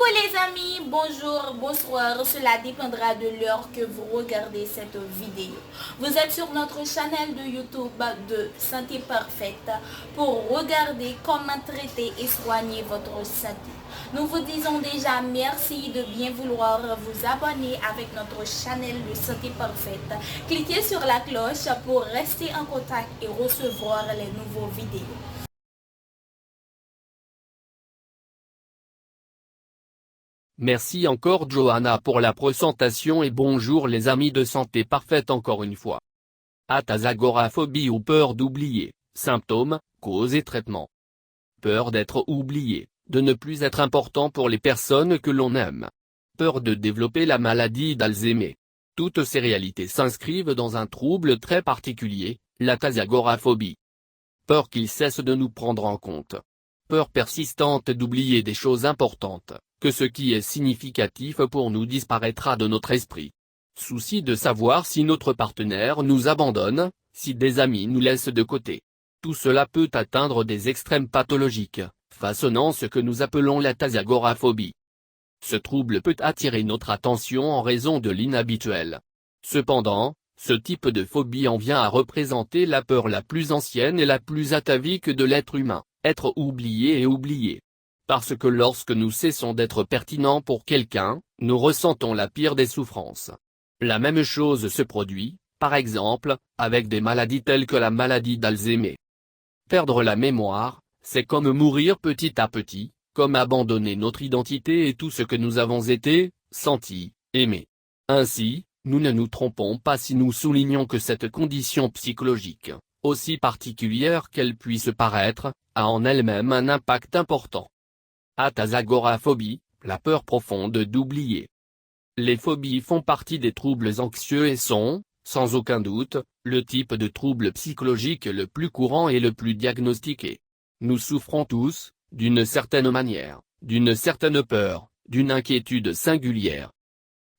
Coucou les amis, bonjour, bonsoir, cela dépendra de l'heure que vous regardez cette vidéo. Vous êtes sur notre chaîne de YouTube de Santé Parfaite pour regarder comment traiter et soigner votre santé. Nous vous disons déjà merci de bien vouloir vous abonner avec notre chaîne de Santé Parfaite. Cliquez sur la cloche pour rester en contact et recevoir les nouveaux vidéos. Merci encore Johanna pour la présentation et bonjour les amis de Santé Parfaite encore une fois. Agoraphobie ou peur d'oublier, symptômes, causes et traitements. Peur d'être oublié, de ne plus être important pour les personnes que l'on aime. Peur de développer la maladie d'Alzheimer. Toutes ces réalités s'inscrivent dans un trouble très particulier, l'agoraphobie. Peur qu'il cesse de nous prendre en compte. Peur persistante d'oublier des choses importantes, que ce qui est significatif pour nous disparaîtra de notre esprit. Souci de savoir si notre partenaire nous abandonne, si des amis nous laissent de côté. Tout cela peut atteindre des extrêmes pathologiques, façonnant ce que nous appelons l'agoraphobie. Ce trouble peut attirer notre attention en raison de l'inhabituel. Cependant, ce type de phobie en vient à représenter la peur la plus ancienne et la plus atavique de l'être humain, être oublié et oublié. Parce que lorsque nous cessons d'être pertinents pour quelqu'un, nous ressentons la pire des souffrances. La même chose se produit, par exemple, avec des maladies telles que la maladie d'Alzheimer. Perdre la mémoire, c'est comme mourir petit à petit, comme abandonner notre identité et tout ce que nous avons été, senti, aimé. Ainsi, nous ne nous trompons pas si nous soulignons que cette condition psychologique, aussi particulière qu'elle puisse paraître, a en elle-même un impact important. Agoraphobie, la peur profonde d'oublier. Les phobies font partie des troubles anxieux et sont, sans aucun doute, le type de trouble psychologique le plus courant et le plus diagnostiqué. Nous souffrons tous, d'une certaine manière, d'une certaine peur, d'une inquiétude singulière.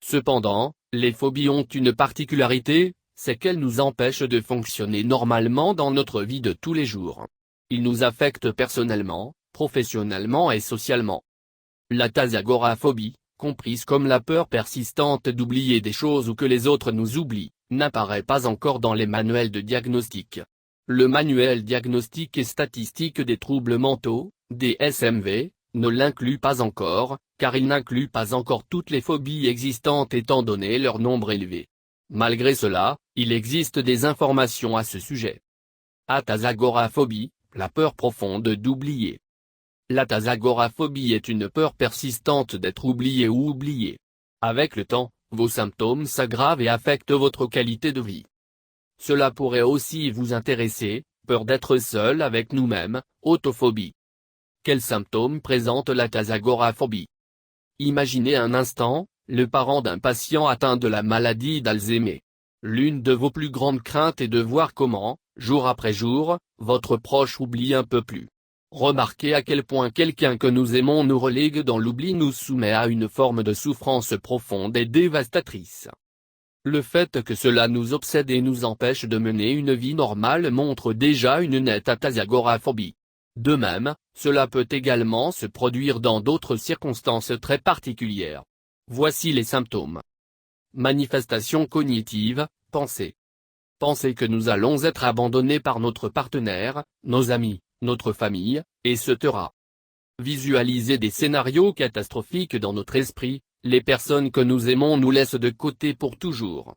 Cependant, les phobies ont une particularité, c'est qu'elles nous empêchent de fonctionner normalement dans notre vie de tous les jours. Ils nous affectent personnellement, professionnellement et socialement. L'agoraphobie, comprise comme la peur persistante d'oublier des choses ou que les autres nous oublient, n'apparaît pas encore dans les manuels de diagnostic. Le manuel diagnostique et statistique des troubles mentaux, DSM-V, ne l'inclut pas encore, car il n'inclut pas encore toutes les phobies existantes étant donné leur nombre élevé. Malgré cela, il existe des informations à ce sujet. Agoraphobie, la peur profonde d'oublier. L'agoraphobie est une peur persistante d'être oublié ou oublié. Avec le temps, vos symptômes s'aggravent et affectent votre qualité de vie. Cela pourrait aussi vous intéresser, peur d'être seul avec nous-mêmes, autophobie. Quels symptômes présente l'agoraphobie? Imaginez un instant, le parent d'un patient atteint de la maladie d'Alzheimer. L'une de vos plus grandes craintes est de voir comment, jour après jour, votre proche oublie un peu plus. Remarquez à quel point quelqu'un que nous aimons nous relègue dans l'oubli nous soumet à une forme de souffrance profonde et dévastatrice. Le fait que cela nous obsède et nous empêche de mener une vie normale montre déjà une nette agoraphobie. De même, cela peut également se produire dans d'autres circonstances très particulières. Voici les symptômes. Manifestation cognitive, pensée. Penser que nous allons être abandonnés par notre partenaire, nos amis, notre famille, etc. Visualiser des scénarios catastrophiques dans notre esprit, les personnes que nous aimons nous laissent de côté pour toujours.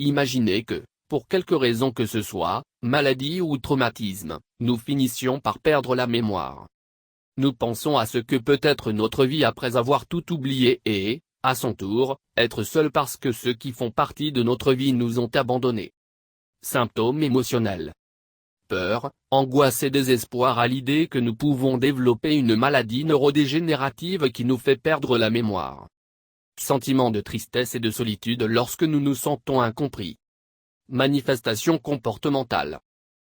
Imaginez que, pour quelque raison que ce soit, maladie ou traumatisme, nous finissions par perdre la mémoire. Nous pensons à ce que peut être notre vie après avoir tout oublié et, à son tour, être seul parce que ceux qui font partie de notre vie nous ont abandonnés. Symptômes émotionnels. Peur, angoisse et désespoir à l'idée que nous pouvons développer une maladie neurodégénérative qui nous fait perdre la mémoire. Sentiment de tristesse et de solitude lorsque nous nous sentons incompris. Manifestation comportementale.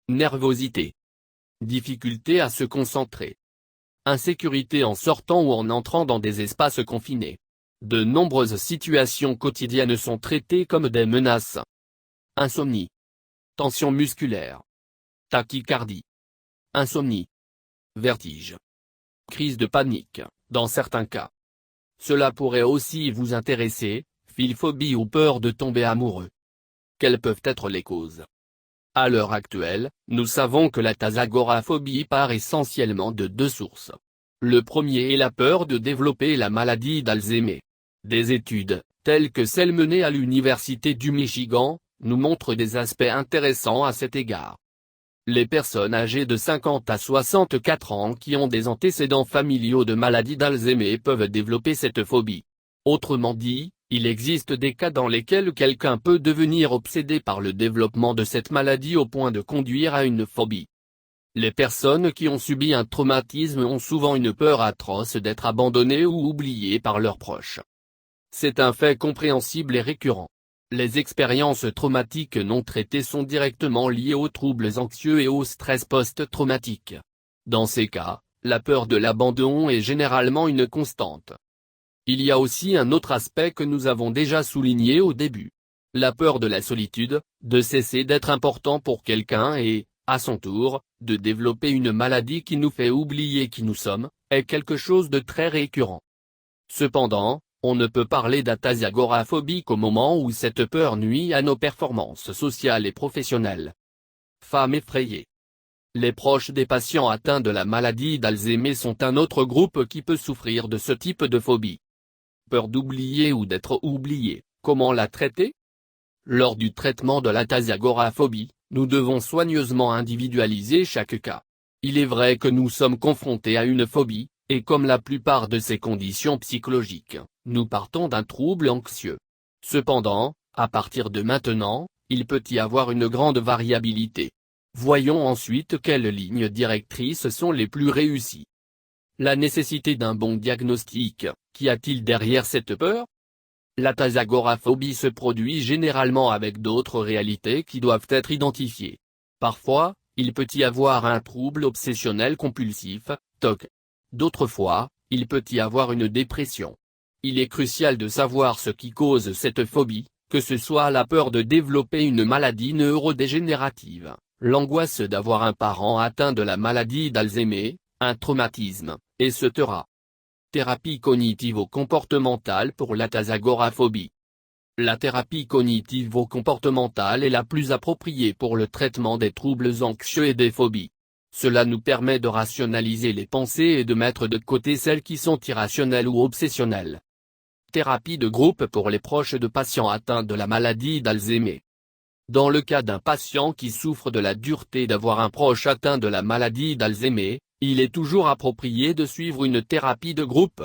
Nervosité. Difficulté à se concentrer. Insécurité en sortant ou en entrant dans des espaces confinés. De nombreuses situations quotidiennes sont traitées comme des menaces. Insomnie. Tension musculaire. Tachycardie. Insomnie. Vertige. Crise de panique, dans certains cas. Cela pourrait aussi vous intéresser, philophobie ou peur de tomber amoureux. Quelles peuvent être les causes? À l'heure actuelle, nous savons que la thalassoagoraphobie part essentiellement de deux sources. Le premier est la peur de développer la maladie d'Alzheimer. Des études, telles que celles menées à l'Université du Michigan, nous montrent des aspects intéressants à cet égard. Les personnes âgées de 50 à 64 ans qui ont des antécédents familiaux de maladie d'Alzheimer peuvent développer cette phobie. Autrement dit, il existe des cas dans lesquels quelqu'un peut devenir obsédé par le développement de cette maladie au point de conduire à une phobie. Les personnes qui ont subi un traumatisme ont souvent une peur atroce d'être abandonnées ou oubliées par leurs proches. C'est un fait compréhensible et récurrent. Les expériences traumatiques non traitées sont directement liées aux troubles anxieux et au stress post-traumatique. Dans ces cas, la peur de l'abandon est généralement une constante. Il y a aussi un autre aspect que nous avons déjà souligné au début. La peur de la solitude, de cesser d'être important pour quelqu'un et, à son tour, de développer une maladie qui nous fait oublier qui nous sommes, est quelque chose de très récurrent. Cependant, on ne peut parler d'athasagoraphobie qu'au moment où cette peur nuit à nos performances sociales et professionnelles. Femmes effrayées. Les proches des patients atteints de la maladie d'Alzheimer sont un autre groupe qui peut souffrir de ce type de phobie. Peur d'oublier ou d'être oublié, comment la traiter? Lors du traitement de l'athasagoraphobie, nous devons soigneusement individualiser chaque cas. Il est vrai que nous sommes confrontés à une phobie, et comme la plupart de ces conditions psychologiques, nous partons d'un trouble anxieux. Cependant, à partir de maintenant, il peut y avoir une grande variabilité. Voyons ensuite quelles lignes directrices sont les plus réussies. La nécessité d'un bon diagnostic, qu'y a-t-il derrière cette peur? L'athasagoraphobie se produit généralement avec d'autres réalités qui doivent être identifiées. Parfois, il peut y avoir un trouble obsessionnel compulsif, TOC. D'autres fois, il peut y avoir une dépression. Il est crucial de savoir ce qui cause cette phobie, que ce soit la peur de développer une maladie neurodégénérative, l'angoisse d'avoir un parent atteint de la maladie d'Alzheimer, un traumatisme, etc. Thérapie cognitivo-comportementale pour l'athasagoraphobie. La thérapie cognitivo-comportementale est la plus appropriée pour le traitement des troubles anxieux et des phobies. Cela nous permet de rationaliser les pensées et de mettre de côté celles qui sont irrationnelles ou obsessionnelles. Thérapie de groupe pour les proches de patients atteints de la maladie d'Alzheimer. Dans le cas d'un patient qui souffre de la dureté d'avoir un proche atteint de la maladie d'Alzheimer, il est toujours approprié de suivre une thérapie de groupe.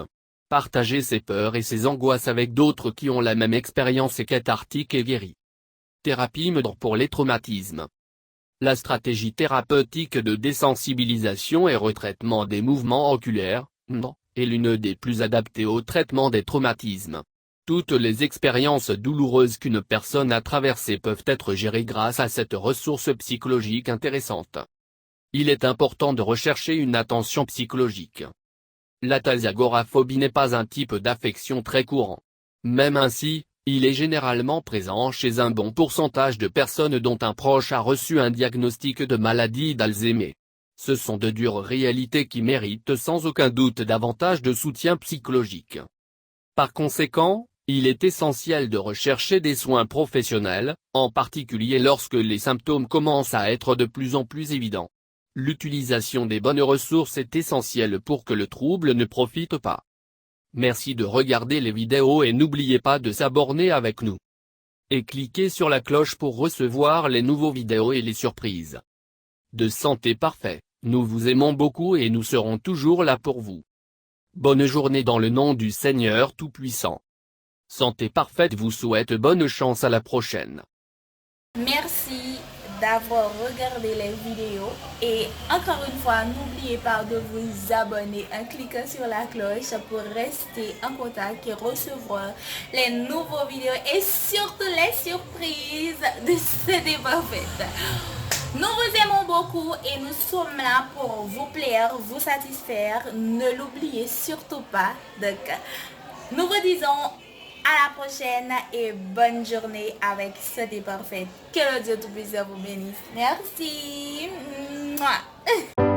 Partager ses peurs et ses angoisses avec d'autres qui ont la même expérience est cathartique et guérit. Thérapie MEDR pour les traumatismes. La stratégie thérapeutique de désensibilisation et retraitement des mouvements oculaires, MEDR, est l'une des plus adaptées au traitement des traumatismes. Toutes les expériences douloureuses qu'une personne a traversées peuvent être gérées grâce à cette ressource psychologique intéressante. Il est important de rechercher une attention psychologique. L'athasagoraphobie n'est pas un type d'affection très courant. Même ainsi, il est généralement présent chez un bon pourcentage de personnes dont un proche a reçu un diagnostic de maladie d'Alzheimer. Ce sont de dures réalités qui méritent sans aucun doute davantage de soutien psychologique. Par conséquent, il est essentiel de rechercher des soins professionnels, en particulier lorsque les symptômes commencent à être de plus en plus évidents. L'utilisation des bonnes ressources est essentielle pour que le trouble ne profite pas. Merci de regarder les vidéos et n'oubliez pas de s'abonner avec nous. Et cliquez sur la cloche pour recevoir les nouveaux vidéos et les surprises. De santé parfait, nous vous aimons beaucoup et nous serons toujours là pour vous. Bonne journée dans le nom du Seigneur Tout-Puissant. Santé parfaite vous souhaite bonne chance à la prochaine. Merci d'avoir regardé les vidéos et encore une fois n'oubliez pas de vous abonner en cliquant sur la cloche pour rester en contact et recevoir les nouveaux vidéos et surtout les surprises de Santé Parfaite. Nous vous aimons beaucoup et nous sommes là pour vous plaire, vous satisfaire. Ne l'oubliez surtout pas. Donc, nous vous disons à la prochaine et bonne journée avec Santé Parfaite. Que le Dieu Tout-Puissant vous bénisse. Merci. Mouah.